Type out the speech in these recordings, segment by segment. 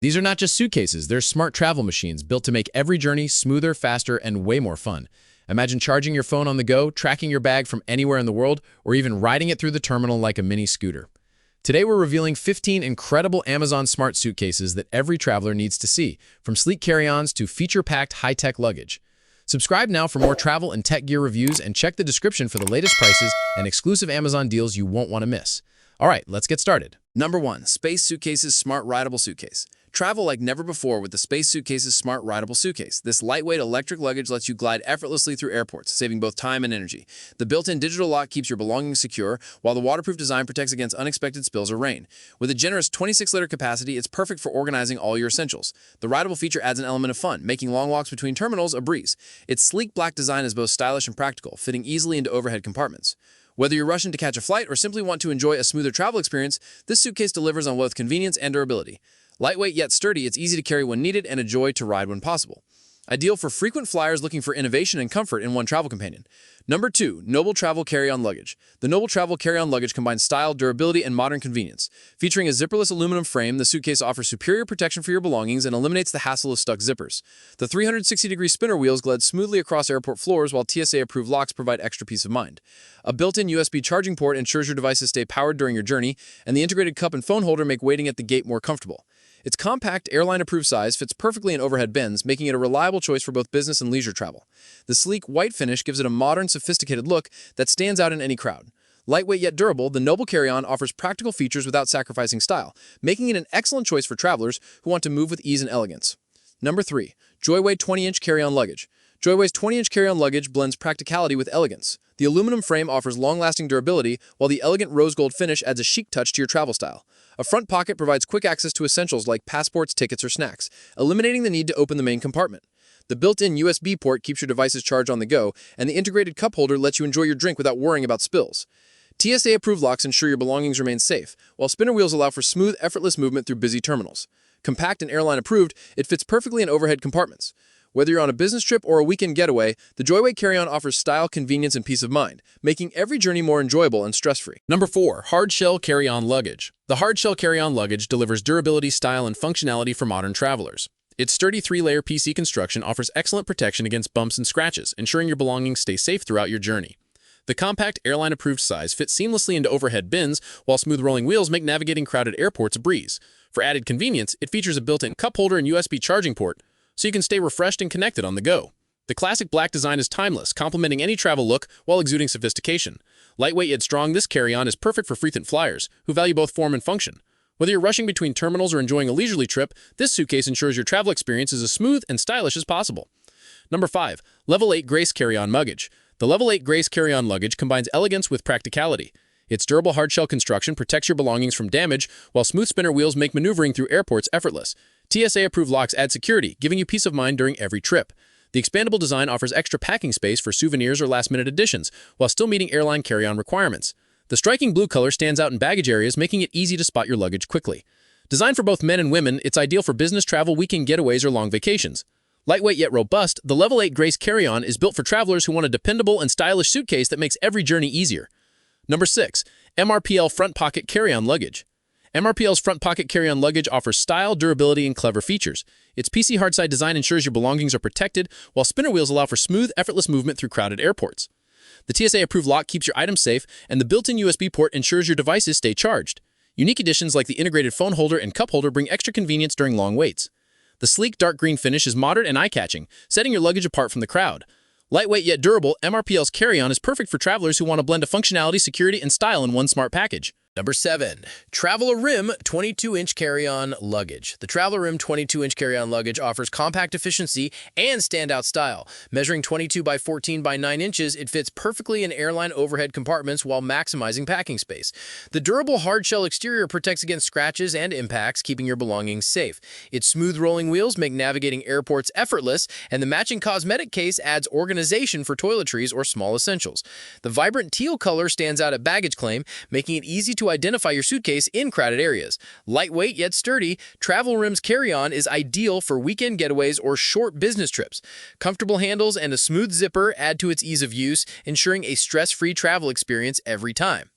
These are not just suitcases, they're smart travel machines built to make every journey smoother, faster, and way more fun. Imagine charging your phone on the go, tracking your bag from anywhere in the world, or even riding it through the terminal like a mini scooter. Today we're revealing 15 incredible Amazon smart suitcases that every traveler needs to see, from sleek carry-ons to feature-packed high-tech luggage. Subscribe now for more travel and tech gear reviews and check the description for the latest prices and exclusive Amazon deals you won't want to miss. All right, let's get started. Number 1. Space Suitcases Smart Rideable Suitcase. Travel like never before with the Space Suitcases Smart Rideable Suitcase. This lightweight electric luggage lets you glide effortlessly through airports, saving both time and energy. The built-in digital lock keeps your belongings secure, while the waterproof design protects against unexpected spills or rain. With a generous 26-liter capacity, it's perfect for organizing all your essentials. The rideable feature adds an element of fun, making long walks between terminals a breeze. Its sleek black design is both stylish and practical, fitting easily into overhead compartments. Whether you're rushing to catch a flight or simply want to enjoy a smoother travel experience, this suitcase delivers on both convenience and durability. Lightweight yet sturdy, it's easy to carry when needed and a joy to ride when possible. Ideal for frequent flyers looking for innovation and comfort in one travel companion. Number 2. Noble Travel Carry-On Luggage. The Noble Travel Carry-On Luggage combines style, durability, and modern convenience. Featuring a zipperless aluminum frame, the suitcase offers superior protection for your belongings and eliminates the hassle of stuck zippers. The 360-degree spinner wheels glide smoothly across airport floors, while TSA-approved locks provide extra peace of mind. A built-in USB charging port ensures your devices stay powered during your journey, and the integrated cup and phone holder make waiting at the gate more comfortable. Its compact, airline-approved size fits perfectly in overhead bins, making it a reliable choice for both business and leisure travel. The sleek, white finish gives it a modern, sophisticated look that stands out in any crowd. Lightweight yet durable, the Noble Carry-On offers practical features without sacrificing style, making it an excellent choice for travelers who want to move with ease and elegance. Number 3. Joyway 20-inch Carry-On Luggage. Joyway's 20-inch carry-on luggage blends practicality with elegance. The aluminum frame offers long-lasting durability, while the elegant rose gold finish adds a chic touch to your travel style. A front pocket provides quick access to essentials like passports, tickets, or snacks, eliminating the need to open the main compartment. The built-in USB port keeps your devices charged on the go, and the integrated cup holder lets you enjoy your drink without worrying about spills. TSA-approved locks ensure your belongings remain safe, while spinner wheels allow for smooth, effortless movement through busy terminals. Compact and airline-approved, it fits perfectly in overhead compartments. Whether you're on a business trip or a weekend getaway, the Joyway carry-on offers style, convenience, and peace of mind, making every journey more enjoyable and stress-free. Number 4. Hardshell Carry-On Luggage. The Hardshell Carry-On Luggage delivers durability, style, and functionality for modern travelers. Its sturdy 3-layer PC construction offers excellent protection against bumps and scratches, ensuring your belongings stay safe throughout your journey. The compact, airline-approved size fits seamlessly into overhead bins, while smooth rolling wheels make navigating crowded airports a breeze. For added convenience, it features a built-in cup holder and USB charging port, so you can stay refreshed and connected on the go. The classic black design is timeless, complementing any travel look while exuding sophistication. Lightweight yet strong, this carry-on is perfect for frequent flyers who value both form and function. Whether you're rushing between terminals or enjoying a leisurely trip, this suitcase ensures your travel experience is as smooth and stylish as possible. Number 5. Level 8 Grace Carry-On Luggage. The Level 8 Grace Carry-On Luggage combines elegance with practicality. Its durable hardshell construction protects your belongings from damage, while smooth spinner wheels make maneuvering through airports effortless. TSA-approved locks add security, giving you peace of mind during every trip. The expandable design offers extra packing space for souvenirs or last-minute additions, while still meeting airline carry-on requirements. The striking blue color stands out in baggage areas, making it easy to spot your luggage quickly. Designed for both men and women, it's ideal for business travel, weekend getaways, or long vacations. Lightweight yet robust, the Level 8 Grace Carry-On is built for travelers who want a dependable and stylish suitcase that makes every journey easier. Number 6. MRPL Front Pocket Carry-On Luggage. MRPL's front pocket carry-on luggage offers style, durability, and clever features. Its PC hardside design ensures your belongings are protected, while spinner wheels allow for smooth, effortless movement through crowded airports. The TSA-approved lock keeps your items safe, and the built-in USB port ensures your devices stay charged. Unique additions like the integrated phone holder and cup holder bring extra convenience during long waits. The sleek dark green finish is modern and eye-catching, setting your luggage apart from the crowd. Lightweight yet durable, MRPL's carry-on is perfect for travelers who want a blend of functionality, security, and style in one smart package. Number 7. Traveler Rim 22-inch Carry-On Luggage. The Traveler Rim 22-inch Carry-On Luggage offers compact efficiency and standout style. Measuring 22 by 14 by 9 inches, it fits perfectly in airline overhead compartments while maximizing packing space. The durable hardshell exterior protects against scratches and impacts, keeping your belongings safe. Its smooth rolling wheels make navigating airports effortless, and the matching cosmetic case adds organization for toiletries or small essentials. The vibrant teal color stands out at baggage claim, making it easy to identify your suitcase in crowded areas. Lightweight yet sturdy, Travel Rim's carry-on is ideal for weekend getaways or short business trips. Comfortable handles and a smooth zipper add to its ease of use, ensuring a stress-free travel experience every time.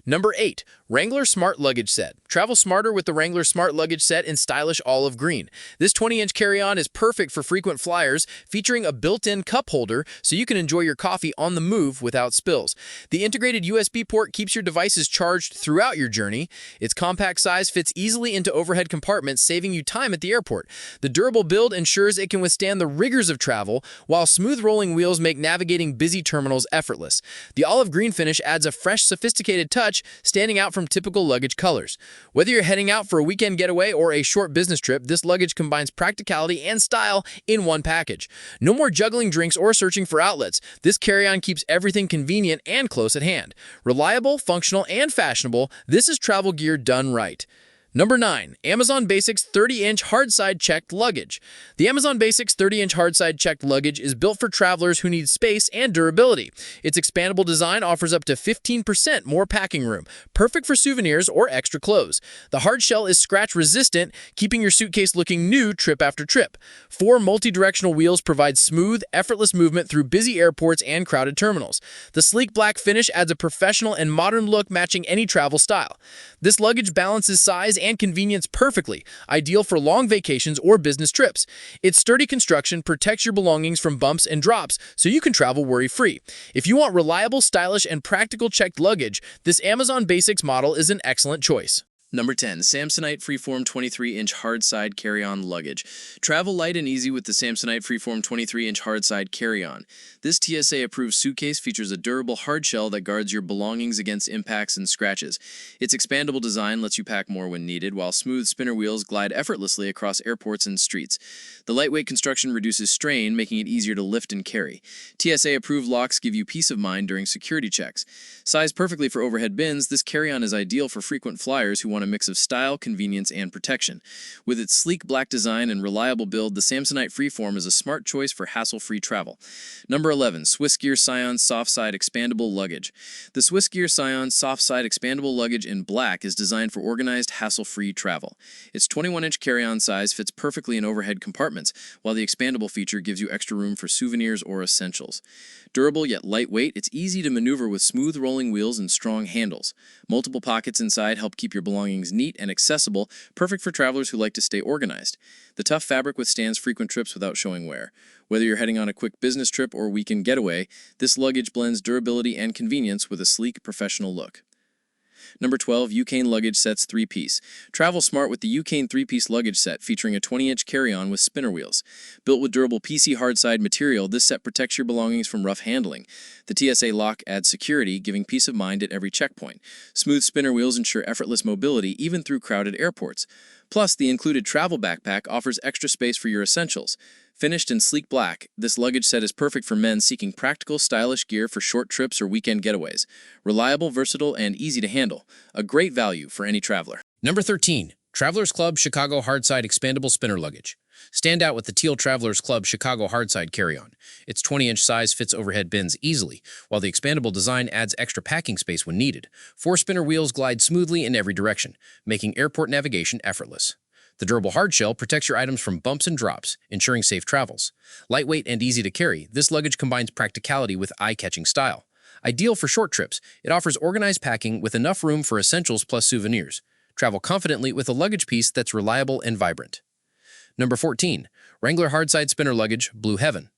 Number 8. Wrangler Smart Luggage Set. Travel smarter with the Wrangler Smart Luggage Set in stylish olive green. This 20-inch carry-on is perfect for frequent flyers, featuring a built-in cup holder so you can enjoy your coffee on the move without spills. The integrated USB port keeps your devices charged throughout your journey. Its compact size fits easily into overhead compartments, saving you time at the airport. The durable build ensures it can withstand the rigors of travel, while smooth rolling wheels make navigating busy terminals effortless. The olive green finish adds a fresh, sophisticated touch, standing out from typical luggage colors. Whether you're heading out for a weekend getaway or a short business trip, this luggage combines practicality and style in one package. No more juggling drinks or searching for outlets. This carry-on keeps everything convenient and close at hand. Reliable, functional, and fashionable, this is travel gear done right. Number 9. Amazon Basics 30-inch hard-side checked luggage. The Amazon Basics 30-inch hard-side checked luggage is built for travelers who need space and durability. Its expandable design offers up to 15% more packing room, perfect for souvenirs or extra clothes. The hard shell is scratch-resistant, keeping your suitcase looking new trip after trip. 4 multi-directional wheels provide smooth, effortless movement through busy airports and crowded terminals. The sleek black finish adds a professional and modern look matching any travel style. This luggage balances size and convenience perfectly, ideal for long vacations or business trips. Its sturdy construction protects your belongings from bumps and drops, so you can travel worry-free. If you want reliable, stylish, and practical checked luggage, this Amazon Basics model is an excellent choice. Number 10. Samsonite Freeform 23-inch hard-side carry-on luggage. Travel light and easy with the Samsonite Freeform 23-inch hard-side carry-on. This TSA-approved suitcase features a durable hard shell that guards your belongings against impacts and scratches. Its expandable design lets you pack more when needed, while smooth spinner wheels glide effortlessly across airports and streets. The lightweight construction reduces strain, making it easier to lift and carry. TSA-approved locks give you peace of mind during security checks. Sized perfectly for overhead bins, this carry-on is ideal for frequent flyers who want a mix of style, convenience, and protection. With its sleek black design and reliable build, the Samsonite Freeform is a smart choice for hassle-free travel. Number 11. Swiss Gear Scion Soft Side Expandable Luggage. The Swiss Gear Scion Soft Side Expandable Luggage in black is designed for organized, hassle-free travel. Its 21-inch carry-on size fits perfectly in overhead compartments, while the expandable feature gives you extra room for souvenirs or essentials. Durable yet lightweight, it's easy to maneuver with smooth rolling wheels and strong handles. Multiple pockets inside help keep your belongings neat and accessible, perfect for travelers who like to stay organized. The tough fabric withstands frequent trips without showing wear. Whether you're heading on a quick business trip or weekend getaway, this luggage blends durability and convenience with a sleek, professional look. Number 12. UKane Luggage Sets 3-piece. Travel smart with the UKane 3-piece luggage set featuring a 20-inch carry-on with spinner wheels. Built with durable PC hard-side material, this set protects your belongings from rough handling. The TSA lock adds security, giving peace of mind at every checkpoint. Smooth spinner wheels ensure effortless mobility even through crowded airports. Plus, the included travel backpack offers extra space for your essentials. Finished in sleek black, this luggage set is perfect for men seeking practical, stylish gear for short trips or weekend getaways. Reliable, versatile, and easy to handle. A great value for any traveler. Number 13. Travelers Club Chicago Hardside Expandable Spinner Luggage. Stand out with the teal Travelers Club Chicago Hardside Carry-On. Its 20-inch size fits overhead bins easily, while the expandable design adds extra packing space when needed. 4 spinner wheels glide smoothly in every direction, making airport navigation effortless. The durable hard shell protects your items from bumps and drops, ensuring safe travels. Lightweight and easy to carry, this luggage combines practicality with eye-catching style. Ideal for short trips, it offers organized packing with enough room for essentials plus souvenirs. Travel confidently with a luggage piece that's reliable and vibrant. Number 14. Wrangler Hardside Spinner Luggage Blue Heaven.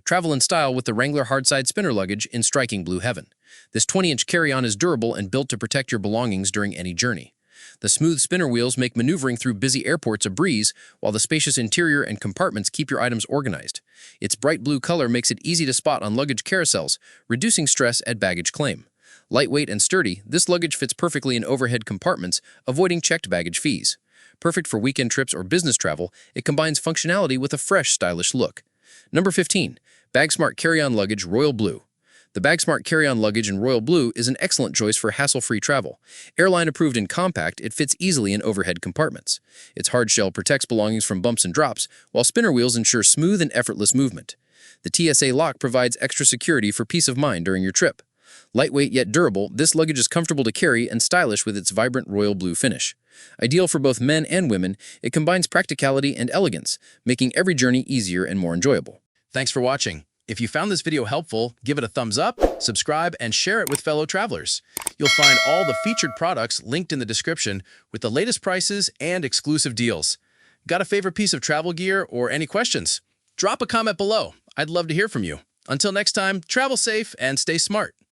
Travel in style with the Wrangler Hardside Spinner Luggage in striking blue heaven. This 20-inch carry-on is durable and built to protect your belongings during any journey. The smooth spinner wheels make maneuvering through busy airports a breeze, while the spacious interior and compartments keep your items organized. Its bright blue color makes it easy to spot on luggage carousels, reducing stress at baggage claim. Lightweight and sturdy, this luggage fits perfectly in overhead compartments, avoiding checked baggage fees. Perfect for weekend trips or business travel, it combines functionality with a fresh, stylish look. Number 15. BagSmart Carry-On Luggage Royal Blue. The BagSmart Carry-On Luggage in Royal Blue is an excellent choice for hassle-free travel. Airline approved and compact, it fits easily in overhead compartments. Its hard shell protects belongings from bumps and drops, while spinner wheels ensure smooth and effortless movement. The TSA lock provides extra security for peace of mind during your trip. Lightweight yet durable, this luggage is comfortable to carry and stylish with its vibrant royal blue finish. Ideal for both men and women, it combines practicality and elegance, making every journey easier and more enjoyable. Thanks for watching. If you found this video helpful, give it a thumbs up, subscribe, and share it with fellow travelers. You'll find all the featured products linked in the description with the latest prices and exclusive deals. Got a favorite piece of travel gear or any questions? Drop a comment below. I'd love to hear from you. Until next time, travel safe and stay smart.